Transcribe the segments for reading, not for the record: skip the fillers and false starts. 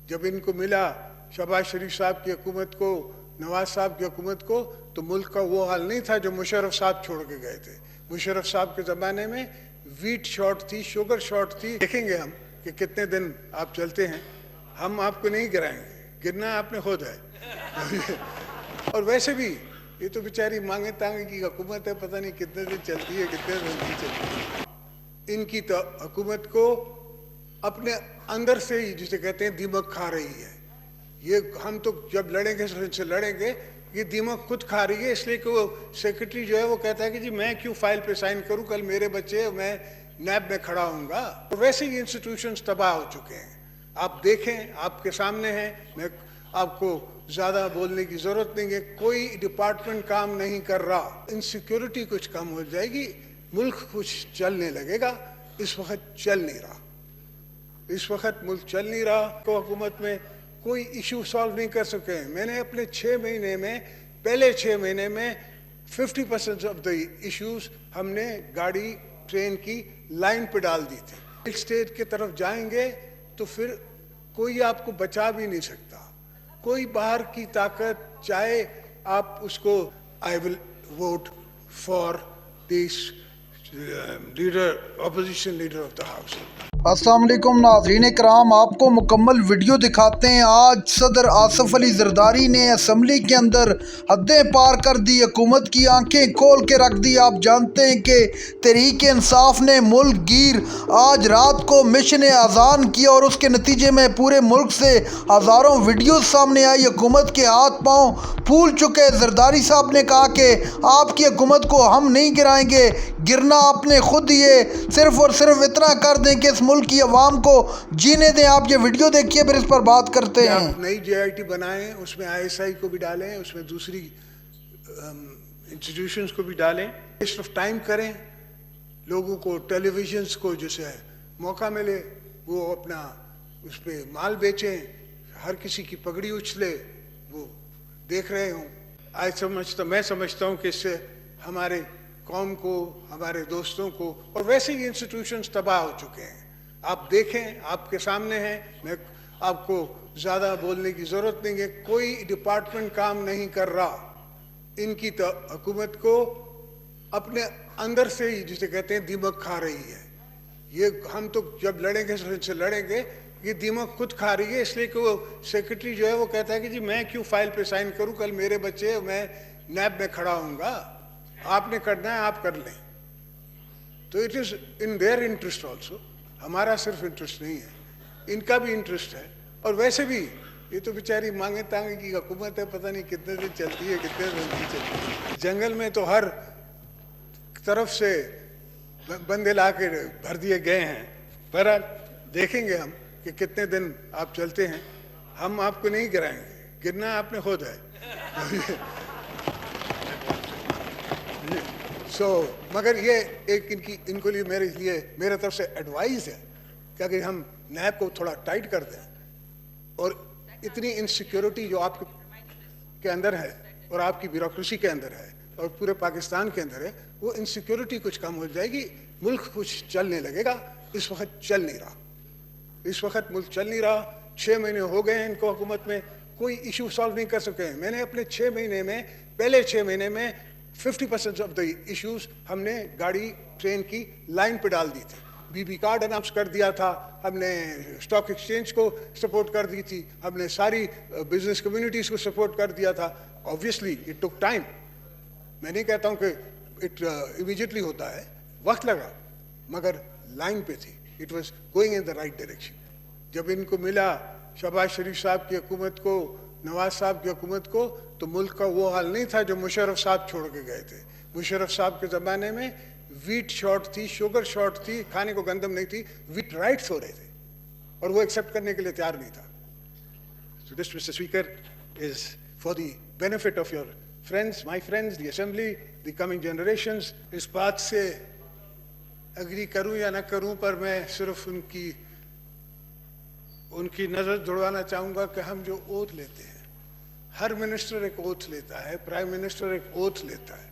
जब इनको मिला शहबाज शरीफ साहब की हुकूमत को, नवाज साहब की हुकूमत को, तो मुल्क का वो हाल नहीं था जो मुशर्रफ साहब छोड़ के गए थे। मुशर्रफ साहब के ज़माने में वीट शॉर्ट थी, शुगर शॉर्ट थी। देखेंगे हम कि कितने दिन आप चलते हैं, हम आपको नहीं गिराएंगे, गिरना आपने खुद है। और वैसे भी ये तो बेचारी मांगे तांगे की हुकूमत है, पता नहीं कितने दिन चलती है, कितने दिन नहीं चलती है। इनकी तो हुकूमत को अपने अंदर से ही, जिसे कहते हैं, दीमक खा रही है। ये हम तो जब लड़ेंगे इनसे लड़ेंगे, ये दीमक खुद खा रही है, इसलिए कि वो सेक्रेटरी जो है वो कहता है कि जी मैं क्यों फाइल पे साइन करूं, कल मेरे बच्चे, मैं नैब में खड़ा हूँगा। तो वैसे ही इंस्टीट्यूशंस तबाह हो चुके हैं। आप देखें, आपके सामने हैं, मैं आपको ज़्यादा बोलने की ज़रूरत नहीं है। कोई डिपार्टमेंट काम नहीं कर रहा। इनसिक्योरिटी कुछ कम हो जाएगी, मुल्क कुछ चलने लगेगा। इस वक्त चल नहीं रहा, इस वक्त मुल्क चल नहीं रहा। तो हुकूमत में कोई इशू सॉल्व नहीं कर सके हैं। मैंने अपने 6 महीने में, पहले 6 महीने में 50% ऑफ द इश्यूज हमने गाड़ी ट्रेन की लाइन पे डाल दी थी। एक स्टेज की तरफ जाएंगे तो फिर कोई आपको बचा भी नहीं सकता। कोई बाहर की ताकत, चाहे आप उसको, I will vote for this leader, opposition leader of the house. अस्सलाम वालेकुम नाज़रीन कराम, आपको मुकम्मल वीडियो दिखाते हैं। आज सदर आसफ अली ज़रदारी ने असम्बली के अंदर हदें पार कर दी, हुकूमत की आंखें खोल के रख दी। आप जानते हैं कि तहरीक इंसाफ ने मुल्क गिर आज रात को मिशन अजान किया और उसके नतीजे में पूरे मुल्क से हज़ारों वीडियो सामने आई। हुकूमत के हाथ पाँव फूल चुके। ज़रदारी साहब ने कहा कि आपकी हुकूमत को हम नहीं गिराएंगे, गिरना आपने खुद ही है। सिर्फ और सिर्फ इतना कर दें कि इस मुल्क की आवाम को जीने दें। आप ये वीडियो देखिए, फिर इस पर बात करते हैं। आप नई JIT बनाएं, उसमें ISI को भी डालें, उसमें दूसरी इंस्टीट्यूशंस को भी डालें। वेस्ट ऑफ टाइम करें, लोगों को टेलीविजन्स को जैसे मौका मिले वो अपना उस पर माल बेचें, हर किसी की पगड़ी उछले, वो देख रहे हों। मैं समझता हूँ कि इससे हमारे कौम को, हमारे दोस्तों को, और वैसे ही इंस्टीट्यूशंस तबाह हो चुके हैं। आप देखें, आपके सामने हैं, मैं आपको ज़्यादा बोलने की ज़रूरत नहीं है। कोई डिपार्टमेंट काम नहीं कर रहा। इनकी तो हुकूमत को अपने अंदर से ही, जिसे कहते हैं, दीमक खा रही है। ये हम तो जब लड़ेंगे इनसे लड़ेंगे, ये दीमक खुद खा रही है, इसलिए कि वो सेक्रेटरी जो है वो कहता है कि जी मैं क्यों फाइल पे साइन करूं, कल मेरे बच्चे, मैं नैब में खड़ा हूँगा। आपने करना है, आप कर लें। तो it is in their interest also. हमारा सिर्फ इंटरेस्ट नहीं है, इनका भी इंटरेस्ट है। और वैसे भी ये तो बेचारी मांगे तांगे की हुकूमत है, पता नहीं कितने दिन चलती है, कितने दिन नहीं चलती है। जंगल में तो हर तरफ से बंदे ला के भर दिए गए हैं। पर देखेंगे हम कि कितने दिन आप चलते हैं, हम आपको नहीं गिराएंगे, गिरना आपने खुद है। मगर ये एक इनको लिए मेरे तरफ से एडवाइस है कि अगर हम नैब को थोड़ा टाइट कर दें, और इतनी इनसिक्योरिटी जो आपके अंदर है और आपकी ब्यूरोक्रेसी के अंदर है और पूरे पाकिस्तान के अंदर है, वो इनसिक्योरिटी कुछ कम हो जाएगी, मुल्क कुछ चलने लगेगा। इस वक्त चल नहीं रहा, इस वक्त मुल्क चल नहीं रहा। 6 महीने हो गए हैं इनको हुकूमत में, कोई इशू सॉल्व नहीं कर सके हैं। मैंने अपने 6 महीने में, पहले 6 महीने में 50% ऑफ द इश्यूज हमने गाड़ी ट्रेन की लाइन पे डाल दी थी। BB कार्ड अनाउंस कर दिया था, हमने स्टॉक एक्सचेंज को सपोर्ट कर दी थी, हमने सारी बिजनेस कम्युनिटीज़ को सपोर्ट कर दिया था। Obviously it took time. मैं नहीं कहता हूँ कि इट इमीडिएटली होता है, वक्त लगा, मगर लाइन पे थी। It was going in the right direction. जब इनको मिला शहबाज शरीफ साहब की हुकूमत को, नवाज साहब की हुकूमत को, तो मुल्क का वो हाल नहीं था जो मुशर्रफ साहब छोड़ के गए थे। मुशर्रफ साहब के ज़माने में वीट शॉर्ट थी, शुगर शॉर्ट थी, खाने को गंदम नहीं थी, वीट राइट्स हो रहे थे, और वो एक्सेप्ट करने के लिए तैयार नहीं था। So this, Mr. Speaker, is for the benefit of your friends, my friends, the Assembly, the coming generations. इस बात से एग्री करूं या ना करूं, पर मैं सिर्फ उनकी नज़र जुड़वाना चाहूँगा कि हम जो ओथ लेते हैं, हर मिनिस्टर एक ओथ लेता है, प्राइम मिनिस्टर एक ओथ लेता है,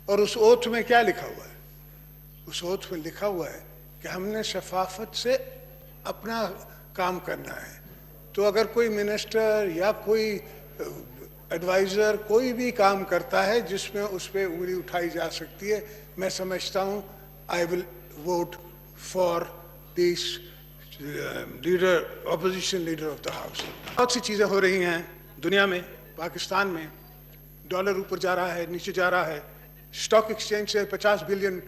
और उस ओथ में क्या लिखा हुआ है? उस ओथ में लिखा हुआ है कि हमने शफाफत से अपना काम करना है, तो अगर कोई मिनिस्टर या कोई एडवाइज़र कोई भी काम करता है जिसमें उस पर उंगली उठाई जा सकती है, मैं समझता हूँ I will vote for this leader, opposition leader of the house. बहुत सी चीज़ें हो रही हैं दुनिया में, पाकिस्तान में डॉलर ऊपर जा रहा है, नीचे जा रहा है, स्टॉक एक्सचेंज से $50 बिलियन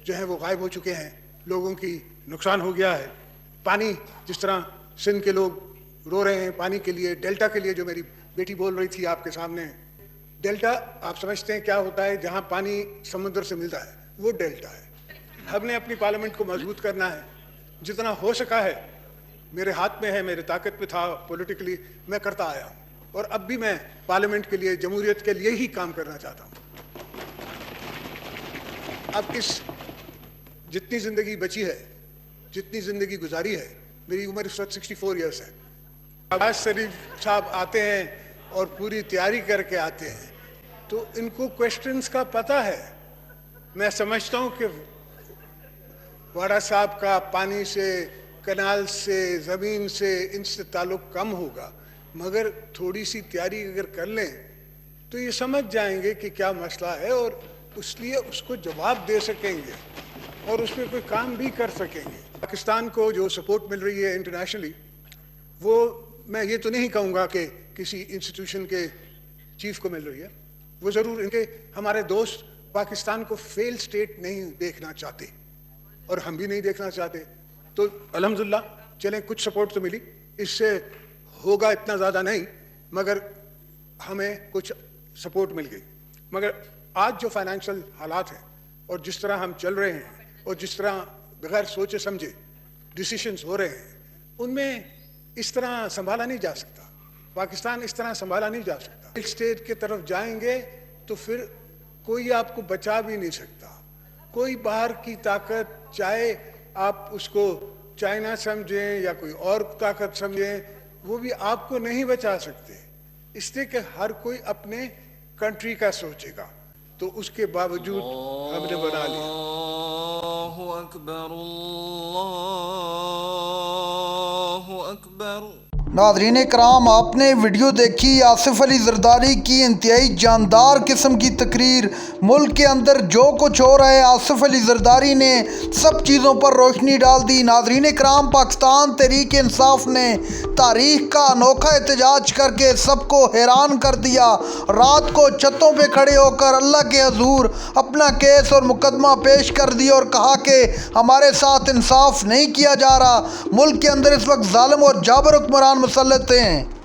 जो हैं वो गायब हो चुके हैं, लोगों की नुकसान हो गया है। पानी, जिस तरह सिंध के लोग रो रहे हैं पानी के लिए, डेल्टा के लिए, जो मेरी बेटी बोल रही थी आपके सामने, डेल्टा आप समझते हैं क्या होता है, जहां पानी समुद्र से मिलता है वो डेल्टा है। हमने अपनी पार्लियामेंट को मजबूत करना है, जितना हो सका है मेरे हाथ में है, मेरे ताकत में था पॉलिटिकली, मैं करता आया हूँ और अब भी मैं पार्लियामेंट के लिए, जमहूरियत के लिए ही काम करना चाहता हूँ। अब इस जितनी ज़िंदगी बची है, जितनी ज़िंदगी गुजारी है, मेरी उम्र इस वक्त 64 ईयर्स है। नवाज शरीफ साहब आते हैं और पूरी तैयारी करके आते हैं, तो इनको क्वेश्चंस का पता है। मैं समझता हूँ कि वाड़ा साहब का पानी से, कनाल से, ज़मीन से, इनसे ताल्लुक़ कम होगा, मगर थोड़ी सी तैयारी अगर कर लें तो ये समझ जाएंगे कि क्या मसला है और इसलिए उसको जवाब दे सकेंगे और उस पर कोई काम भी कर सकेंगे। पाकिस्तान को जो सपोर्ट मिल रही है इंटरनेशनली, वो मैं ये तो नहीं कहूँगा कि किसी इंस्टीट्यूशन के चीफ को मिल रही है, वो ज़रूर, इनके हमारे दोस्त पाकिस्तान को फेल स्टेट नहीं देखना चाहते और हम भी नहीं देखना चाहते, तो अल्हम्दुलिल्लाह चलें कुछ सपोर्ट तो मिली, इससे होगा इतना ज़्यादा नहीं, मगर हमें कुछ सपोर्ट मिल गई। मगर आज जो फाइनेंशियल हालात हैं और जिस तरह हम चल रहे हैं और जिस तरह बगैर सोचे समझे डिसीशंस हो रहे हैं, उनमें इस तरह संभाला नहीं जा सकता, पाकिस्तान इस तरह संभाला नहीं जा सकता। एक स्टेट की तरफ जाएंगे तो फिर कोई आपको बचा भी नहीं सकता, कोई बाहर की ताकत, चाहे आप उसको चाइना समझें या कोई और ताकत समझें, वो भी आपको नहीं बचा सकते, इसलिए कि हर कोई अपने कंट्री का सोचेगा, तो उसके बावजूद हमने बना लिया। अल्लाहु अकबर, अल्लाहु अकबर। नाज़रीन कराम, आपने वीडियो देखी आसिफ अली ज़रदारी की इंतहाई जानदार किस्म की तकरीर। मुल्क के अंदर जो कुछ हो रहा है, आसिफ अली ज़रदारी ने सब चीज़ों पर रोशनी डाल दी। नाज़रीन कराम, पाकिस्तान तहरीक इंसाफ ने तारीख का अनोखा एहतजाज करके सबको हैरान कर दिया। रात को छतों पे खड़े होकर अल्लाह के हजूर अपना केस और मुकदमा पेश कर दिया और कहा कि हमारे साथ इंसाफ नहीं किया जा रहा। मुल्क के अंदर इस वक्त जालिम और जाबर हुक्मरान मुसल्लत हैं।